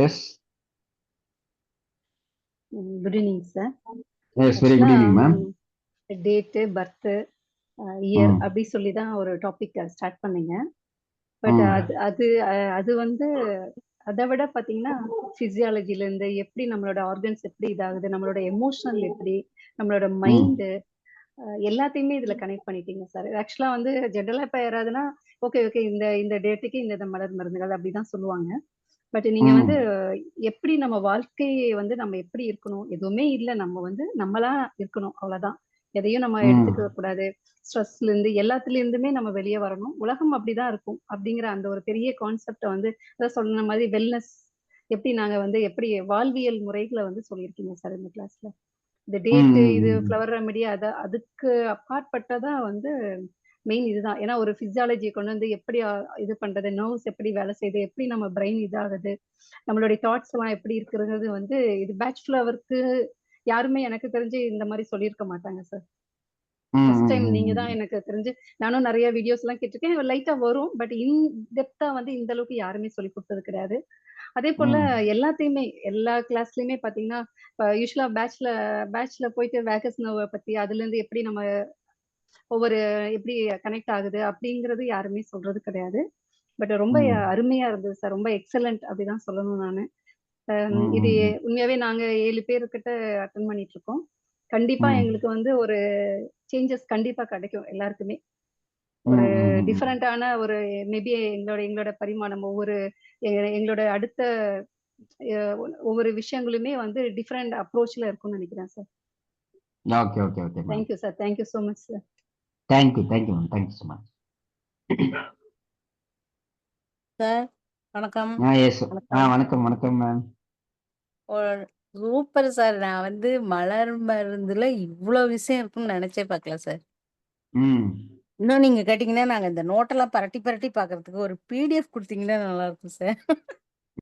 S. Good evening sir. Yes, very good evening ma'am. Date, birth, year ம் அப்படி சொல்லி தான் ஒரு டாபிக் ஸ்டார்ட் பண்ணீங்க. பட் ம் அது வந்து அதை விட பார்த்தீங்கன்னா ஃபிசியாலஜிலேருந்து எப்படி நம்மளோட ஆர்கன்ஸ் எப்படி இதாகுது, நம்மளோட எமோஷனல் எப்படி, நம்மளோட ம் மைண்டு, எல்லாத்தையுமே இதுல கனெக்ட் பண்ணிட்டீங்க சார். ஆக்சுவலா வந்து ஜென்ரலா இப்ப யாராவதுன்னா ஓகே ஓகே இந்த இந்த டேட்டுக்கு இந்த மலர் மருந்துகள் அப்படிதான் சொல்லுவாங்க. பட் நீங்க ம் வந்து எப்படி நம்ம வாழ்க்கையை வந்து நம்ம எப்படி இருக்கணும், எதுவுமே இல்லை, நம்ம வந்து நம்மளா இருக்கணும், அவ்வளவுதான். எதையும் நம்ம ம் எடுத்துக்க கூடாது. ஸ்ட்ரெஸ்ல இருந்து எல்லாத்துல இருந்துமே நம்ம வெளியே வரணும், உலகம் அப்படிதான் இருக்கும் அப்படிங்கிற அந்த ஒரு பெரிய கான்செப்டை வந்து அதான் சொன்ன மாதிரி வெல்னஸ் எப்படி நாங்க வந்து எப்படி வாழ்வியல் முறைகளை வந்து சொல்லியிருக்கீங்க சார் இந்த கிளாஸ்ல. இந்த ம் டேட்டு ம் இது ம் ஃப்ளவர் ரெமெடி அதுக்கு அப்பாற்பட்டதா வந்து மெயின் இதுதான். ஏன்னா ஒரு பிசியாலஜியை கொண்டு வந்து எப்படி இது பண்றது, நர்வ்ஸ் எப்படி வேலை செய்யுது, எப்படி நம்ம பிரெயின் இதாகுது, நம்மளுடைய தாட்ஸ் எல்லாம் எப்படி இருக்கிறது வந்து இது பேச்சுலருக்கு யாருமே எனக்கு தெரிஞ்சு இந்த மாதிரி சொல்லியிருக்க மாட்டாங்க சார். ஃபர்ஸ்ட் டைம் நீங்க தான் ம் எனக்கு தெரிஞ்சு. நானும் நிறைய வீடியோஸ் எல்லாம் கேட்டிருக்கேன், லைட்டா வரும், பட் இன் டெப்தா வந்து இந்த அளவுக்கு யாருமே சொல்லி கொடுத்தது கிடையாது. அதே போல ம் எல்லாத்தையுமே எல்லா கிளாஸ்லயுமே பாத்தீங்கன்னா யூஸ்வலா பேட்ச்ல போயிட்டு வேகஸ் நோவை பத்தி அதுல இருந்து எப்படி நம்ம ஒவ்வொரு எப்படி கனெக்ட் ஆகுது அப்படிங்கறது யாருமே சொல்றது கிடையாது. பட் ரொம்ப ம் அருமையா இருந்தது சார், ரொம்ப எக்ஸலண்ட் அப்படிதான் சொல்லணும் நானு. இது ம் உண்மையாவே நாங்க 7 பேர் கிட்ட அட்டன் பண்ணிட்டு இருக்கோம். கண்டிப்பா ம் எங்களுக்கு வந்து ஒரு சேஞ்சஸ் கண்டிப்பா கிடைக்கும் எல்லாருக்குமே. ஒரு ம் ம் டிஃபரெண்டான ஒரு மேபி எங்களோட பரிமாணம் எங்களோட அடுத்த ஒவ்வொரு விஷயங்களுமே வந்து டிஃப்ரெண்ட் அப்ரோச்ல இருக்கும்னு நினைக்கிறேன் sir. Okay okay okay ma'am. Thank you sir, thank you so much sir. Thank you ma'am, thank you so much. Sir வணக்கம். எஸ். வணக்கம் வணக்கம் மேம். Super sir. நான் வந்து மலர் மருந்துல இவ்வளவு விஷயம் இருக்குன்னு நினைச்சே பார்க்கல சார். ம் இன்னும் நீங்க கேட்டீங்கன்னா நாங்க இந்த நோட்டெல்லாம் பரட்டி பரட்டி பார்க்கறதுக்கு ஒரு பிடிஎஃப் கொடுத்தீங்கன்னா நல்லா இருக்கும் சார்.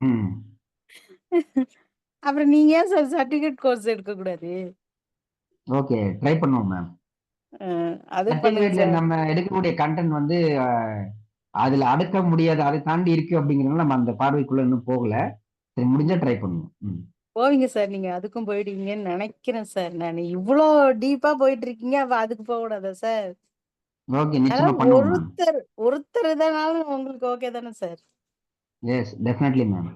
ம் அப்புறம் நீங்க ஏன் சார் சர்டிஃபிகேட் கோர்ஸ் எடுக்க கூடாது? ஓகே, ட்ரை பண்ணுவோம் மேம். அது பண்ணுங்க சர்டிஃபிகேட்ல சார். நம்ம எடுக்கக்கூடிய கண்டென்ட் வந்து அதுல அடக்க முடியாது, அதை தாண்டி இருக்கு அப்படிங்கிறதுனால நம்ம அந்த பார்வைக்குள்ள இன்னும் போகல. சரி, முடிஞ்சா ட்ரை பண்ணுவோம். போவீங்க சார், நீங்க அதுக்கும் போயிடுவீங்கன்னு நினைக்கிறேன் சார். நான் இவ்வளோ டீப்பா போயிட்டு இருக்கீங்க, அப்ப அதுக்கு போக கூடாதா சார்? ஓகே, நிச்சயமா அதாவது பண்ணுவோம் மேம். ஒருத்தர் தானாலும் உங்களுக்கு ஓகே தானே sir? Yes, definitely ma'am.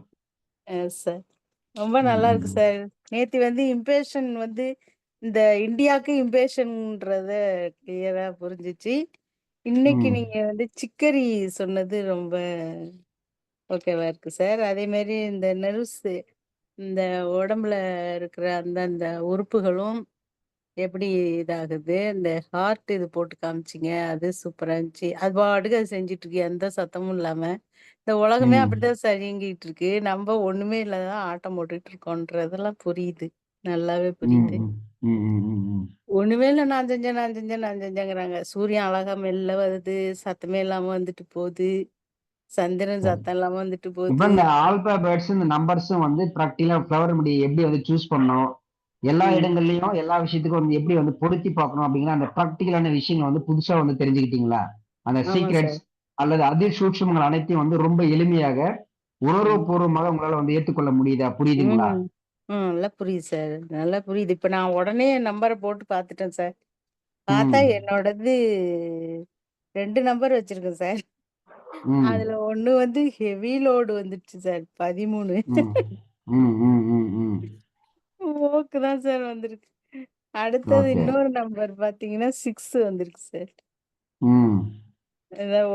Sir ரொம்ப நல்லா இருக்கு சார். நேத்து வந்து இம்பேஷன் வந்து இந்த இந்தியாவுக்கு இம்பேஷன்ன்றத கிளியரா புரிஞ்சிச்சு. இன்னைக்கு நீங்க வந்து சிக்கரி சொன்னது ரொம்ப ஓகேவா இருக்கு சார். அதே மாதிரி இந்த நர்வ்ஸ், இந்த உடம்புல இருக்கிற அந்தந்த உறுப்புகளும் எப்படி இதாகுது, இந்த ஹார்ட் இது போட்டு காமிச்சிங்க, அது சூப்பரா இருந்துச்சு. அது பாட்டுக்கு அது செஞ்சுட்டு இருக்கு, எந்த சத்தமும் இல்லாம. இந்த உலகமே அப்படிதான் சார் இயங்கிட்டு இருக்கு, நம்ம ஒண்ணுமே இல்லாதான் ஆட்டம் போட்டுட்டு இருக்கோன்றதெல்லாம் புரியுது, நல்லாவே புரியுது. ஒண்ணுமே இல்லை, நான் செஞ்சேங்கிறாங்க. சூரியன் அழகா மெல்ல வருது, சத்தமே இல்லாம வந்துட்டு போகுது, சந்திரன் சத்தம் இல்லாம வந்துட்டு இப்ப போகுது. இந்த ஆல்பாபெட்ஸ் இந்த நம்பர்ஸும் வந்து ப்ராக்டிகலா ஃப்ளவர் முடி எப்படி வந்து சூஸ் பண்ணணும், எல்லா இடங்கள்லயும் எல்லா விஷயத்துக்கும் வந்து எப்படி வந்து பொருத்தி பார்க்கணும் அப்படிங்கிற அந்த ப்ராக்டிகலான விஷயங்கள் வந்து புதுசா வந்து தெரிஞ்சுக்கிட்டீங்களா? அந்த ஆமா சீக்ரெட்ஸ் சார். அல்லது அதிசூட்சமங்கள் அனைத்தையும் வந்து ரொம்ப எளிமையாக உணர்வுபூர்வமாக உங்களால வந்து ஏற்றுக்கொள்ள முடியுதா? புரியுதுங்களா? நல்லா புரியுது சார், நல்லா புரியுது. இப்ப நான் உடனே நம்பரை போட்டு பார்த்துட்டேன் சார். பார்த்தா என்னோடது 2 நம்பர் வச்சிருக்கேன் சார். அதுல ஒண்ணு வந்து ஹெவி லோடு வந்துடுச்சு சார், 13. ஓக்கு தான் சார் வந்திருக்கு. அடுத்தது இன்னொரு நம்பர் பாத்தீங்கன்னா 6 வந்திருக்கு சார். அதான்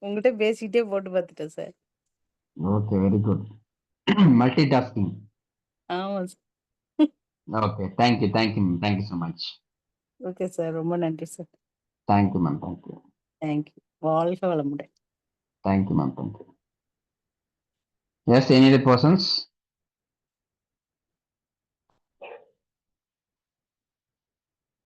உங்ககிட்ட பேசிக்கிட்டே போட்டு பார்த்துட்டேன் sir. Okay, very good. Multitasking. ஆமா sir. Okay, thank you thank you so much. Okay sir, ரொம்ப நன்றி sir. Thank you ma'am, thank you. Thank you, வாழ்க வளமுடன். Thank you ma'am, thank you. Yes, any other persons?